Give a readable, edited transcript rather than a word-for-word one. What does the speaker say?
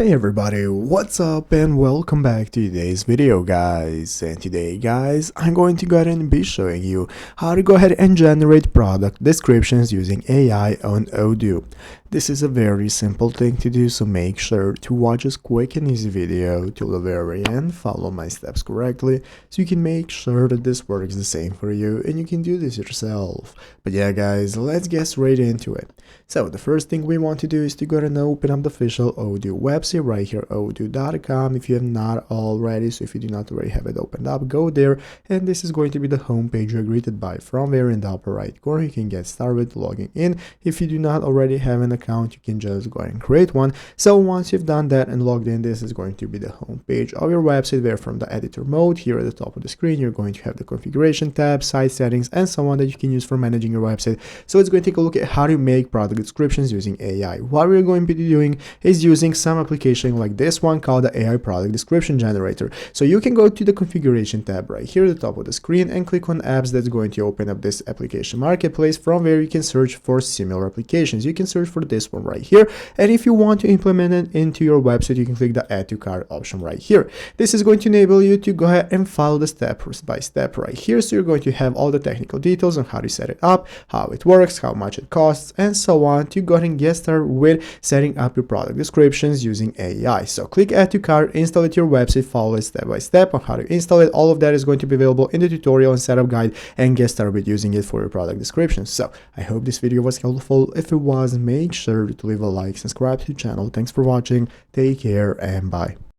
Hey everybody, what's up and welcome back to today's video guys. And today guys, I'm going to go ahead and be showing you how to go ahead and generate product descriptions using AI on Odoo. This is a very simple thing to do, so make sure to watch this quick and easy video till the very end, follow my steps correctly, so you can make sure that this works the same for you and you can do this yourself. But yeah guys, let's get straight into it. So the first thing we want to do is to go ahead and open up the official Odoo website right here, odoo.com, if you have not already. So if you do not already have it opened up, go there, and this is going to be the homepage you're greeted by. From there in the upper right corner, you can get started logging in. If you do not already have an account, you can just go ahead and create one. So once you've done that and logged in, this is going to be the homepage of your website, where from the editor mode here at the top of the screen, you're going to have the configuration tab, site settings, and so on that you can use for managing your website. So it's going to take a look at how to make product descriptions using AI. What we're going to be doing is using some application like this one called the AI product description generator. So you can go to the configuration tab right here at the top of the screen and click on apps. That's going to open up this application marketplace. From where you can search for similar applications. You can search for this one right here, and if you want to implement it into your website, you can click the add to cart option right here. This is going to enable you to go ahead and follow the step by step right here. So you're going to have all the technical details on how to set it up, how it works, how much it costs, and so on, to go ahead and get started with setting up your product descriptions using AI. So click add to cart, install it to your website, follow it step by step on how to install it. All of that is going to be available in the tutorial and setup guide, and get started with using it for your product descriptions. So I hope this video was helpful. If it was, make sure to leave a like, subscribe to the channel. Thanks for watching, take care, and bye.